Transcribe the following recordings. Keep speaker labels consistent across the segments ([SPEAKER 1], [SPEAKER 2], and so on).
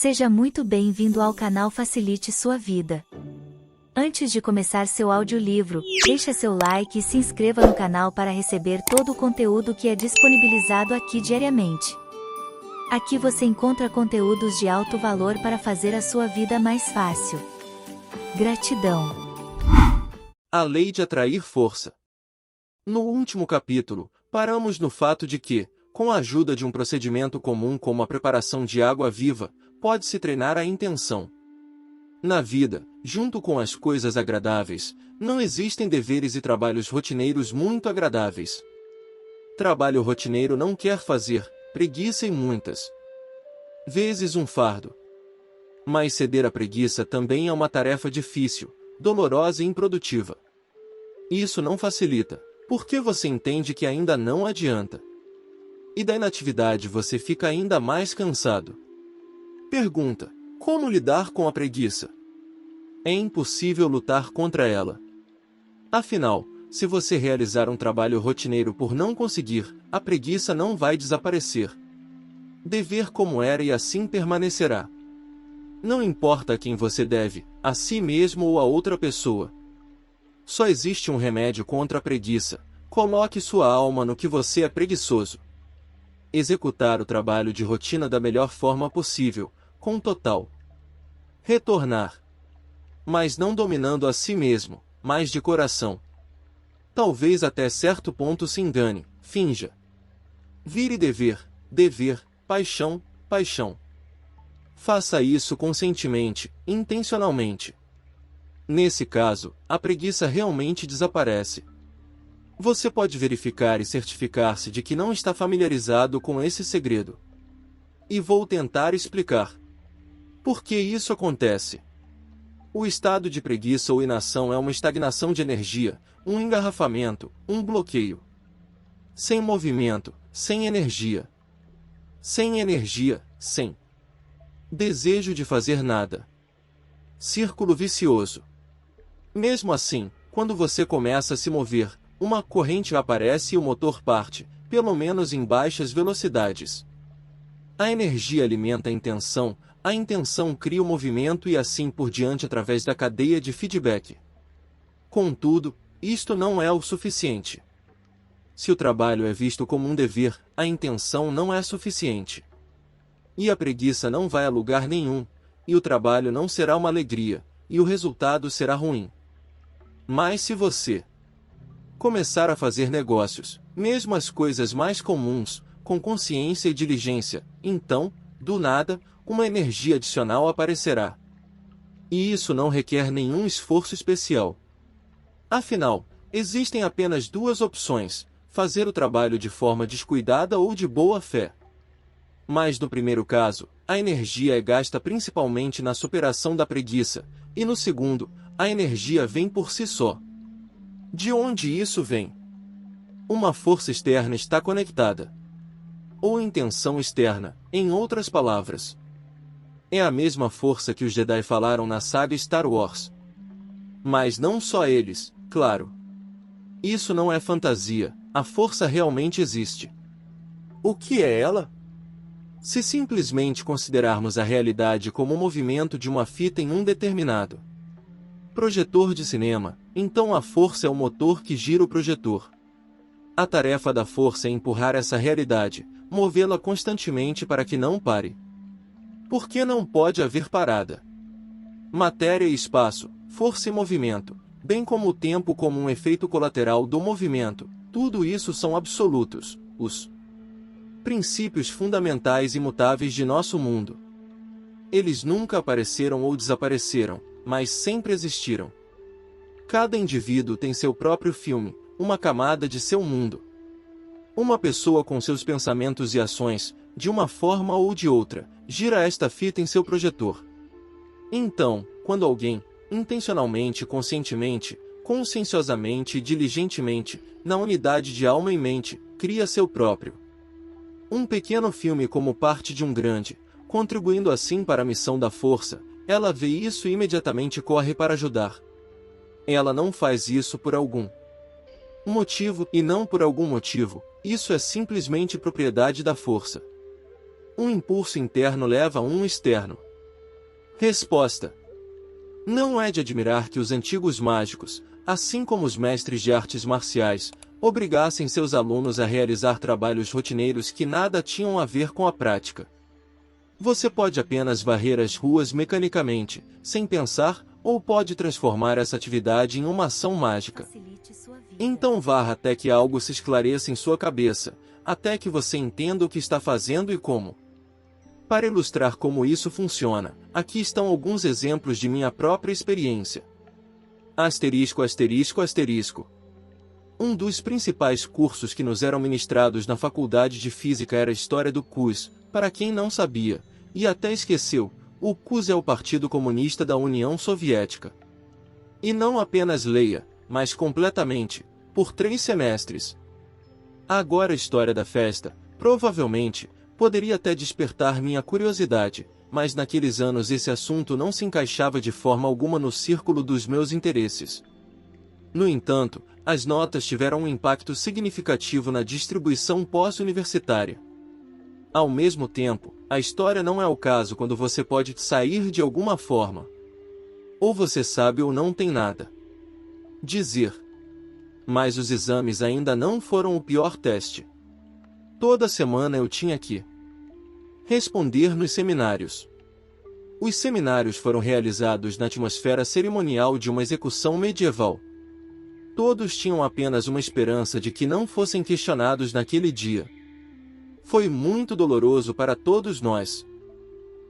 [SPEAKER 1] Seja muito bem-vindo ao canal Facilite Sua Vida. Antes de começar seu audiolivro, deixe seu like e se inscreva no canal para receber todo o conteúdo que é disponibilizado aqui diariamente. Aqui você encontra conteúdos de alto valor para fazer a sua vida mais fácil. Gratidão.
[SPEAKER 2] A lei de atrair força. No último capítulo, paramos no fato de que, com a ajuda de um procedimento comum como a preparação de água viva, pode-se treinar a intenção. Na vida, junto com as coisas agradáveis, não existem deveres e trabalhos rotineiros muito agradáveis. Trabalho rotineiro não quer fazer, preguiça e muitas vezes um fardo. Mas ceder à preguiça também é uma tarefa difícil, dolorosa e improdutiva. Isso não facilita, porque você entende que ainda não adianta. E da inatividade você fica ainda mais cansado. Pergunta: como lidar com a preguiça? É impossível lutar contra ela. Afinal, se você realizar um trabalho rotineiro por não conseguir, a preguiça não vai desaparecer. Dever como era e assim permanecerá. Não importa a quem você deve, a si mesmo ou a outra pessoa. Só existe um remédio contra a preguiça: coloque sua alma no que você é preguiçoso. Executar o trabalho de rotina da melhor forma possível, com total retornar. Mas não dominando a si mesmo, mas de coração. Talvez até certo ponto se engane, finja. Vire dever, dever, paixão, paixão. Faça isso conscientemente, intencionalmente. Nesse caso, a preguiça realmente desaparece. Você pode verificar e certificar-se de que não está familiarizado com esse segredo. E vou tentar explicar. Por que isso acontece? O estado de preguiça ou inação é uma estagnação de energia, um engarrafamento, um bloqueio. Sem movimento, sem energia. Sem energia, sem desejo de fazer nada. Círculo vicioso. Mesmo assim, quando você começa a se mover, uma corrente aparece e o motor parte, pelo menos em baixas velocidades. A energia alimenta a intenção cria o movimento e assim por diante através da cadeia de feedback. Contudo, isto não é o suficiente. Se o trabalho é visto como um dever, a intenção não é suficiente. E a preguiça não vai a lugar nenhum, e o trabalho não será uma alegria, e o resultado será ruim. Mas se você começar a fazer negócios, mesmo as coisas mais comuns, com consciência e diligência, então, do nada, uma energia adicional aparecerá. E isso não requer nenhum esforço especial. Afinal, existem apenas duas opções: fazer o trabalho de forma descuidada ou de boa fé. Mas no primeiro caso, a energia é gasta principalmente na superação da preguiça, e no segundo, a energia vem por si só. De onde isso vem? Uma força externa está conectada. Ou intenção externa, em outras palavras. É a mesma força que os Jedi falaram na saga Star Wars. Mas não só eles, claro. Isso não é fantasia, a força realmente existe. O que é ela? Se simplesmente considerarmos a realidade como o movimento de uma fita em um determinado projetor de cinema, então a força é o motor que gira o projetor. A tarefa da força é empurrar essa realidade, movê-la constantemente para que não pare. Por que não pode haver parada? Matéria e espaço, força e movimento, bem como o tempo como um efeito colateral do movimento, tudo isso são absolutos, os princípios fundamentais imutáveis de nosso mundo. Eles nunca apareceram ou desapareceram, mas sempre existiram. Cada indivíduo tem seu próprio filme, uma camada de seu mundo. Uma pessoa com seus pensamentos e ações, de uma forma ou de outra, gira esta fita em seu projetor. Então, quando alguém, intencionalmente, conscientemente, conscienciosamente e diligentemente, na unidade de alma e mente, cria seu próprio um pequeno filme como parte de um grande, contribuindo assim para a missão da força, ela vê isso e imediatamente corre para ajudar. Ela não faz isso por algum motivo e não por algum motivo, isso é simplesmente propriedade da força. Um impulso interno leva a um externo. Resposta: não é de admirar que os antigos mágicos, assim como os mestres de artes marciais, obrigassem seus alunos a realizar trabalhos rotineiros que nada tinham a ver com a prática. Você pode apenas varrer as ruas mecanicamente, sem pensar, ou pode transformar essa atividade em uma ação mágica. Então varra até que algo se esclareça em sua cabeça, até que você entenda o que está fazendo e como. Para ilustrar como isso funciona, aqui estão alguns exemplos de minha própria experiência. Asterisco, asterisco, asterisco. Um dos principais cursos que nos eram ministrados na faculdade de Física era a História do CUS. Para quem não sabia, e até esqueceu, o CUS é o Partido Comunista da União Soviética. E não apenas leia, mas completamente, por 3 semestres. Agora a história da festa, provavelmente, poderia até despertar minha curiosidade, mas naqueles anos esse assunto não se encaixava de forma alguma no círculo dos meus interesses. No entanto, as notas tiveram um impacto significativo na distribuição pós-universitária. Ao mesmo tempo, a história não é o caso quando você pode sair de alguma forma. Ou você sabe ou não tem nada. Dizer. Mas os exames ainda não foram o pior teste. Toda semana eu tinha que responder nos seminários. Os seminários foram realizados na atmosfera cerimonial de uma execução medieval. Todos tinham apenas uma esperança de que não fossem questionados naquele dia. Foi muito doloroso para todos nós.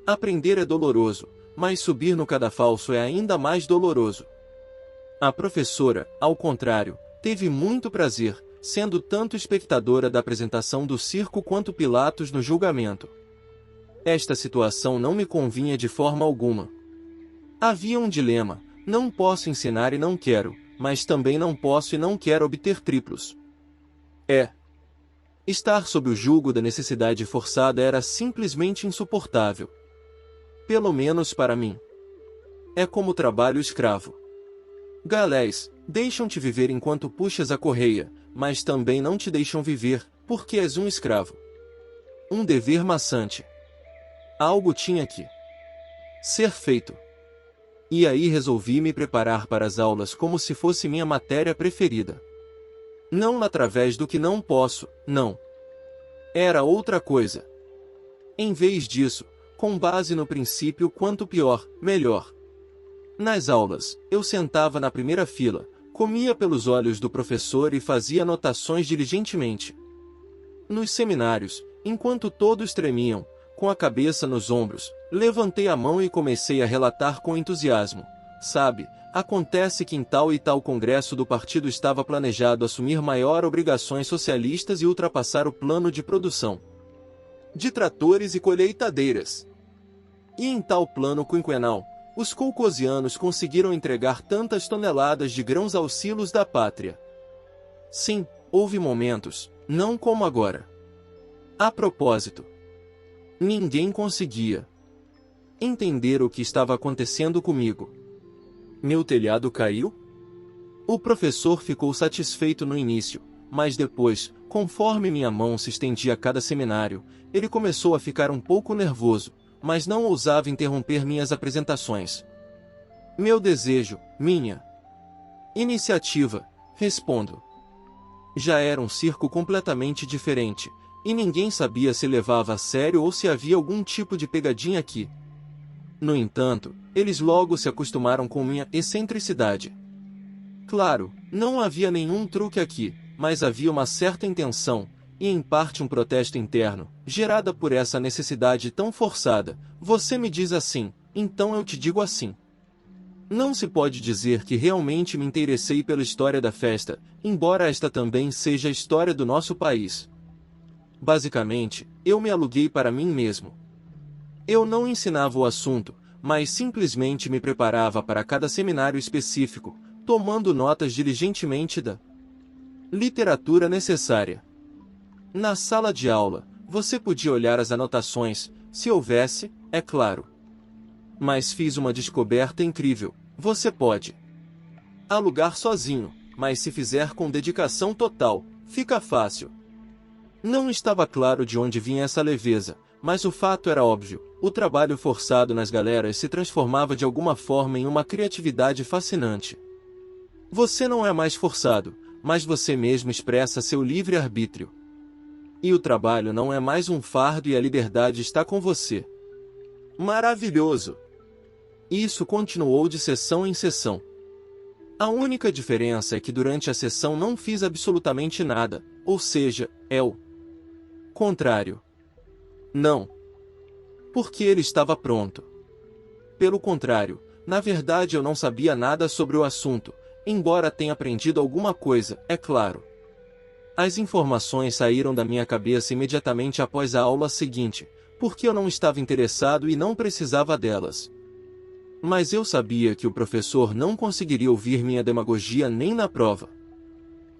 [SPEAKER 2] Aprender é doloroso, mas subir no cadafalso é ainda mais doloroso. A professora, ao contrário, teve muito prazer, sendo tanto espectadora da apresentação do circo quanto Pilatos no julgamento. Esta situação não me convinha de forma alguma. Havia um dilema: não posso ensinar e não quero, mas também não posso e não quero obter triplos. Estar sob o jugo da necessidade forçada era simplesmente insuportável. Pelo menos para mim. É como trabalho escravo. Galés, deixam-te viver enquanto puxas a correia, mas também não te deixam viver, porque és um escravo. Um dever maçante. Algo tinha que ser feito. E aí resolvi me preparar para as aulas como se fosse minha matéria preferida. Não através do que não posso, não. Era outra coisa. Em vez disso, com base no princípio quanto pior, melhor. Nas aulas, eu sentava na primeira fila, comia pelos olhos do professor e fazia anotações diligentemente. Nos seminários, enquanto todos tremiam, com a cabeça nos ombros, levantei a mão e comecei a relatar com entusiasmo. Sabe, acontece que em tal e tal congresso do partido estava planejado assumir maior obrigações socialistas e ultrapassar o plano de produção de tratores e colheitadeiras. E em tal plano quinquenal, os colcosianos conseguiram entregar tantas toneladas de grãos aos silos da pátria. Sim, houve momentos, não como agora. A propósito, ninguém conseguia entender o que estava acontecendo comigo. Meu telhado caiu? O professor ficou satisfeito no início, mas depois, conforme minha mão se estendia a cada seminário, ele começou a ficar um pouco nervoso, mas não ousava interromper minhas apresentações. Meu desejo, minha iniciativa, respondo. Já era um circo completamente diferente, e ninguém sabia se levava a sério ou se havia algum tipo de pegadinha aqui. No entanto, eles logo se acostumaram com minha excentricidade. Claro, não havia nenhum truque aqui, mas havia uma certa intenção, e em parte um protesto interno, gerada por essa necessidade tão forçada. Você me diz assim, então eu te digo assim. Não se pode dizer que realmente me interessei pela história da festa, embora esta também seja a história do nosso país. Basicamente, eu me aluguei para mim mesmo. Eu não ensinava o assunto, mas simplesmente me preparava para cada seminário específico, tomando notas diligentemente da literatura necessária. Na sala de aula, você podia olhar as anotações, se houvesse, é claro. Mas fiz uma descoberta incrível: você pode alugar sozinho, mas se fizer com dedicação total, fica fácil. Não estava claro de onde vinha essa leveza, mas o fato era óbvio: o trabalho forçado nas galeras se transformava de alguma forma em uma criatividade fascinante. Você não é mais forçado, mas você mesmo expressa seu livre-arbítrio. E o trabalho não é mais um fardo e a liberdade está com você. Maravilhoso! Isso continuou de sessão em sessão. A única diferença é que durante a sessão não fiz absolutamente nada, ou seja, é o contrário. Não. Porque ele estava pronto. Pelo contrário, na verdade eu não sabia nada sobre o assunto, embora tenha aprendido alguma coisa, é claro. As informações saíram da minha cabeça imediatamente após a aula seguinte, porque eu não estava interessado e não precisava delas. Mas eu sabia que o professor não conseguiria ouvir minha demagogia nem na prova.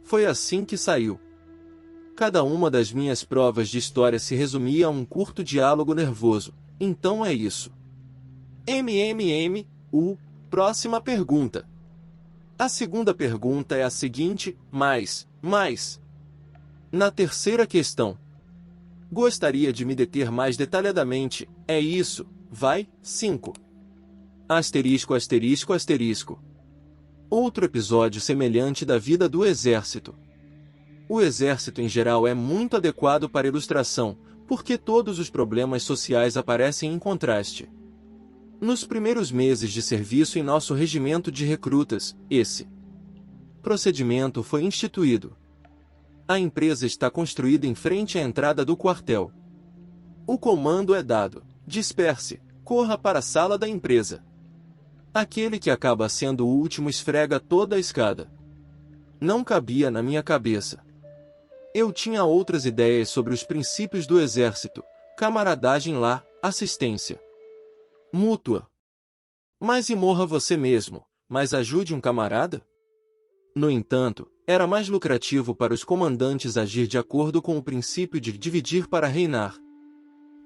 [SPEAKER 2] Foi assim que saiu. Cada uma das minhas provas de história se resumia a um curto diálogo nervoso. Então é isso. Próxima pergunta. A segunda pergunta é a seguinte, mais. Na terceira questão. Gostaria de me deter mais detalhadamente, é isso, vai, 5. Asterisco. Outro episódio semelhante da vida do exército. O exército em geral é muito adequado para ilustração, porque todos os problemas sociais aparecem em contraste. Nos primeiros meses de serviço em nosso regimento de recrutas, esse procedimento foi instituído. A empresa está construída em frente à entrada do quartel. O comando é dado: disperse, corra para a sala da empresa. Aquele que acaba sendo o último esfrega toda a escada. Não cabia na minha cabeça. Eu tinha outras ideias sobre os princípios do exército: camaradagem lá, assistência mútua. Mas e morra você mesmo, mas ajude um camarada? No entanto, era mais lucrativo para os comandantes agir de acordo com o princípio de dividir para reinar.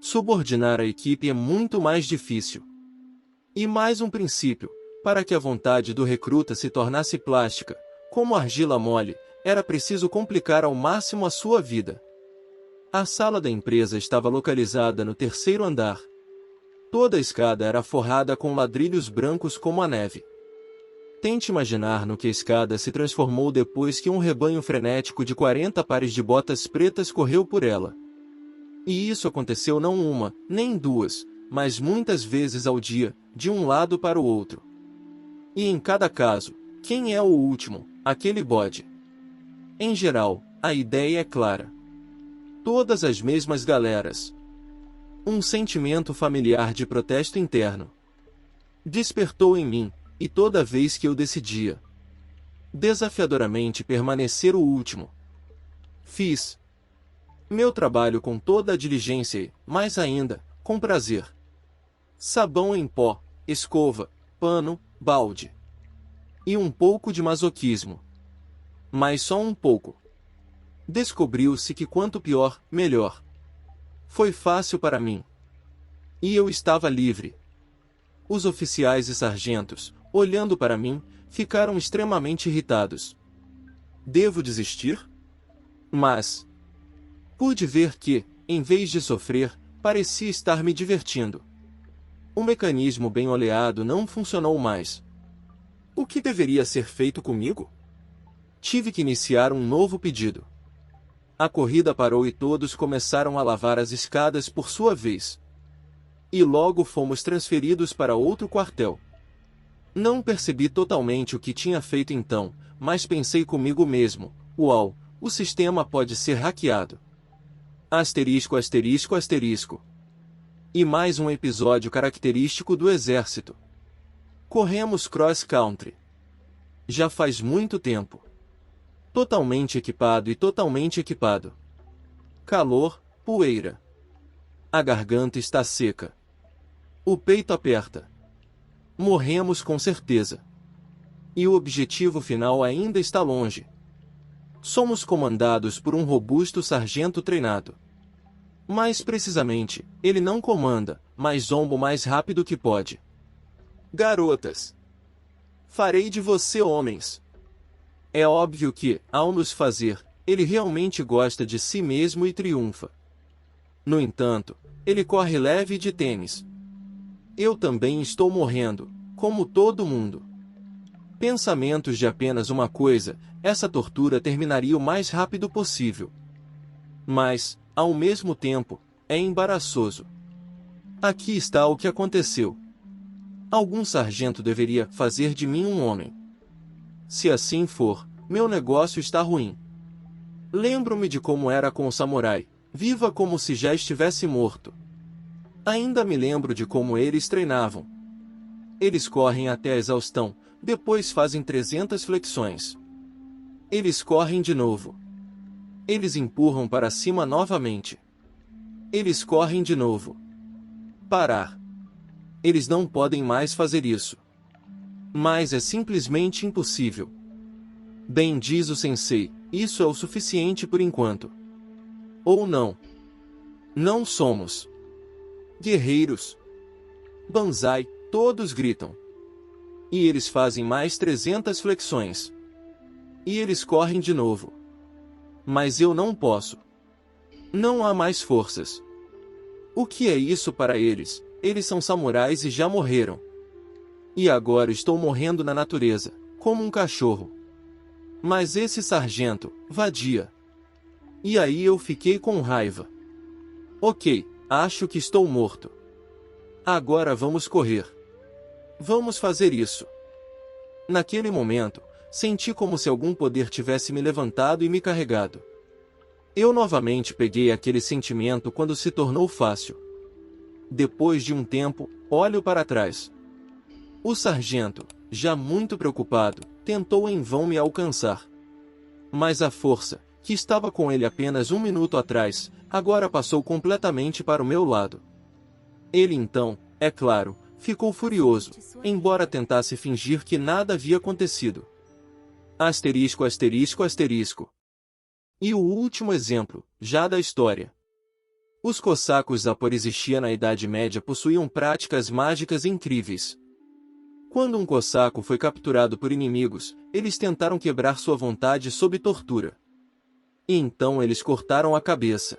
[SPEAKER 2] Subordinar a equipe é muito mais difícil. E mais um princípio: para que a vontade do recruta se tornasse plástica, como argila mole, era preciso complicar ao máximo a sua vida. A sala da empresa estava localizada no terceiro andar. Toda a escada era forrada com ladrilhos brancos como a neve. Tente imaginar no que a escada se transformou depois que um rebanho frenético de 40 pares de botas pretas correu por ela. E isso aconteceu não uma, nem duas, mas muitas vezes ao dia, de um lado para o outro. E em cada caso, quem é o último? Aquele bode. Em geral, a ideia é clara. Todas as mesmas galeras. Um sentimento familiar de protesto interno despertou em mim, e toda vez que eu decidia desafiadoramente permanecer o último, fiz meu trabalho com toda a diligência e, mais ainda, com prazer. Sabão em pó, escova, pano, balde. E um pouco de masoquismo. Mas só um pouco. Descobriu-se que quanto pior, melhor. Foi fácil para mim. E eu estava livre. Os oficiais e sargentos, olhando para mim, ficaram extremamente irritados. Devo desistir? Mas pude ver que, em vez de sofrer, parecia estar me divertindo. O mecanismo bem oleado não funcionou mais. O que deveria ser feito comigo? Tive que iniciar um novo pedido. A corrida parou e todos começaram a lavar as escadas por sua vez. E logo fomos transferidos para outro quartel. Não percebi totalmente o que tinha feito então, mas pensei comigo mesmo: uau, o sistema pode ser hackeado. Asterisco. E mais um episódio característico do exército. Corremos cross-country. Já faz muito tempo. Totalmente equipado. Calor, poeira. A garganta está seca. O peito aperta. Morremos com certeza. E o objetivo final ainda está longe. Somos comandados por um robusto sargento treinado. Mais precisamente, ele não comanda, mas zomba o mais rápido que pode. Garotas! Farei de você homens. É óbvio que, ao nos fazer, ele realmente gosta de si mesmo e triunfa. No entanto, Ele corre leve de tênis. Eu também estou morrendo, como todo mundo. Pensamentos de apenas uma coisa, essa tortura terminaria o mais rápido possível. Mas, ao mesmo tempo, é embaraçoso. Aqui está o que aconteceu. Algum sargento deveria fazer de mim um homem. Se assim for, meu negócio está ruim. Lembro-me de como era com o samurai, viva como se já estivesse morto. Ainda me lembro de como eles treinavam. Eles correm até a exaustão, depois fazem 300 flexões. Eles correm de novo. Eles empurram para cima novamente. Eles correm de novo. Parar. Eles não podem mais fazer isso. Mas é simplesmente impossível. Bem diz o sensei, isso é o suficiente por enquanto. Ou não. Não somos guerreiros. Banzai, todos gritam. E eles fazem mais 300 flexões. E eles correm de novo. Mas eu não posso. Não há mais forças. O que é isso para eles? Eles são samurais e já morreram. E agora estou morrendo na natureza, como um cachorro. Mas esse sargento, vadia. E aí eu fiquei com raiva. Ok, acho que estou morto. Agora vamos correr. Vamos fazer isso. Naquele momento, senti como se algum poder tivesse me levantado e me carregado. Eu novamente peguei aquele sentimento quando se tornou fácil. Depois de um tempo, olho para trás. O sargento, já muito preocupado, tentou em vão me alcançar. Mas a força, que estava com ele apenas um minuto atrás, agora passou completamente para o meu lado. Ele então, é claro, ficou furioso, embora tentasse fingir que nada havia acontecido. Asterisco, asterisco, asterisco. E o último exemplo, já da história. Os cossacos Zaporizhzhia na Idade Média possuíam práticas mágicas incríveis. Quando um cossaco foi capturado por inimigos, eles tentaram quebrar sua vontade sob tortura. E então eles cortaram a cabeça.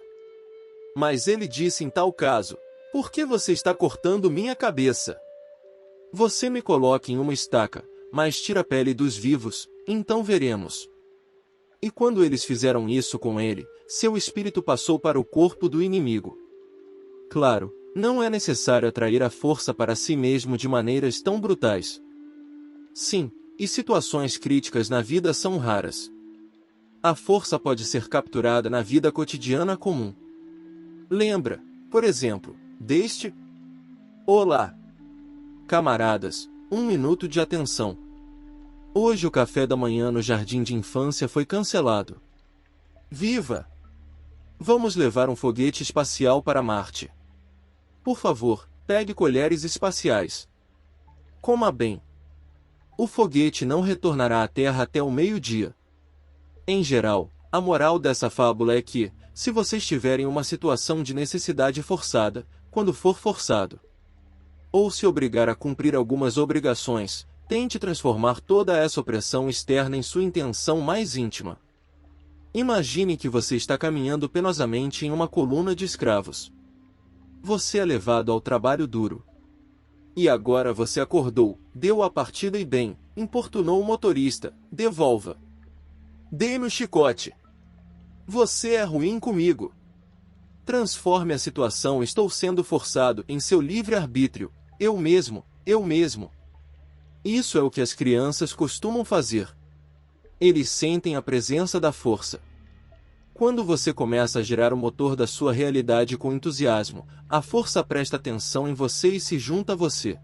[SPEAKER 2] Mas ele disse em tal caso: "Por que você está cortando minha cabeça? Você me coloca em uma estaca, mas tira a pele dos vivos, então veremos." E quando eles fizeram isso com ele, seu espírito passou para o corpo do inimigo. Claro, não é necessário atrair a força para si mesmo de maneiras tão brutais. Sim, e situações críticas na vida são raras. A força pode ser capturada na vida cotidiana comum. Lembra, por exemplo, deste? Olá! Camaradas, um minuto de atenção. Hoje o café da manhã no jardim de infância foi cancelado. Viva! Vamos levar um foguete espacial para Marte. Por favor, pegue colheres espaciais. Coma bem. O foguete não retornará à Terra até o meio-dia. Em geral, a moral dessa fábula é que, se você estiver em uma situação de necessidade forçada, quando for forçado, ou se obrigar a cumprir algumas obrigações, tente transformar toda essa opressão externa em sua intenção mais íntima. Imagine que você está caminhando penosamente em uma coluna de escravos. Você é levado ao trabalho duro. E agora você acordou, deu a partida e bem, importunou o motorista, devolva. Dê-me o chicote. Você é ruim comigo. Transforme a situação estou sendo forçado em seu livre-arbítrio, eu mesmo. Isso é o que as crianças costumam fazer. Eles sentem a presença da força. Quando você começa a girar o motor da sua realidade com entusiasmo, a força presta atenção em você e se junta a você.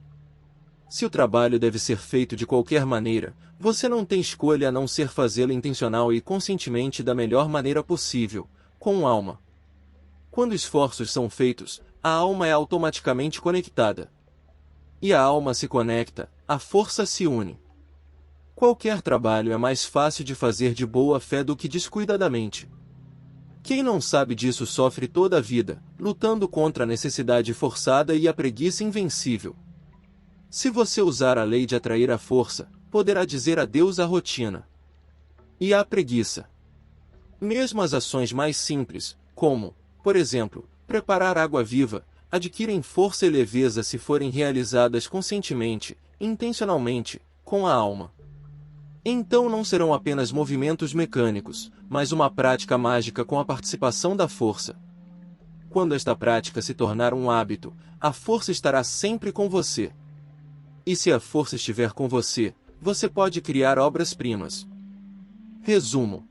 [SPEAKER 2] Se o trabalho deve ser feito de qualquer maneira, você não tem escolha a não ser fazê-lo intencional e conscientemente da melhor maneira possível, com alma. Quando esforços são feitos, a alma é automaticamente conectada. E a alma se conecta, a força se une. Qualquer trabalho é mais fácil de fazer de boa fé do que descuidadamente. Quem não sabe disso sofre toda a vida, lutando contra a necessidade forçada e a preguiça invencível. Se você usar a lei de atrair a força, poderá dizer adeus à rotina e à preguiça. Mesmo as ações mais simples, como, por exemplo, Preparar água viva, adquirem força e leveza se forem realizadas conscientemente, intencionalmente, com a alma. Então não serão apenas movimentos mecânicos, mas uma prática mágica com a participação da força. Quando esta prática se tornar um hábito, a força estará sempre com você. E se a força estiver com você, você pode criar obras-primas. Resumo: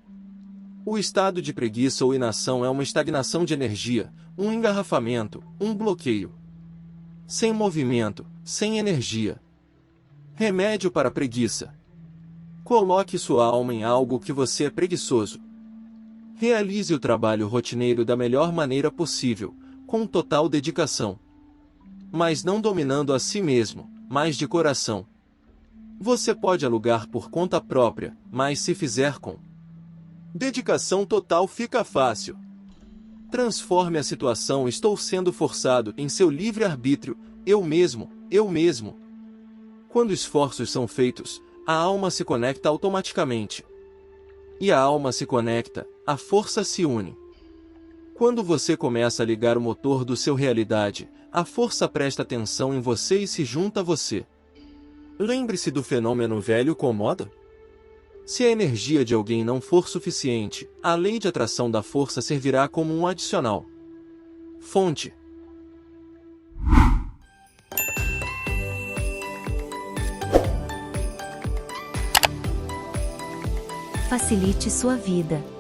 [SPEAKER 2] o estado de preguiça ou inação é uma estagnação de energia, um engarrafamento, um bloqueio. Sem movimento, sem energia. Remédio para a preguiça: coloque sua alma em algo que você é preguiçoso. Realize o trabalho rotineiro da melhor maneira possível, com total dedicação. Mas não dominando a si mesmo, mas de coração. Você pode alugar por conta própria, mas se fizer com dedicação total fica fácil. Transforme a situação "estou sendo forçado" em seu livre-arbítrio, eu mesmo. Quando esforços são feitos, a alma se conecta automaticamente. E a alma se conecta, a força se une. Quando você começa a ligar o motor do seu realidade, a força presta atenção em você e se junta a você. Lembre-se do fenômeno velho Komodo. Se a energia de alguém não for suficiente, a lei de atração da força servirá como um adicional. Fonte:
[SPEAKER 1] Facilite sua vida.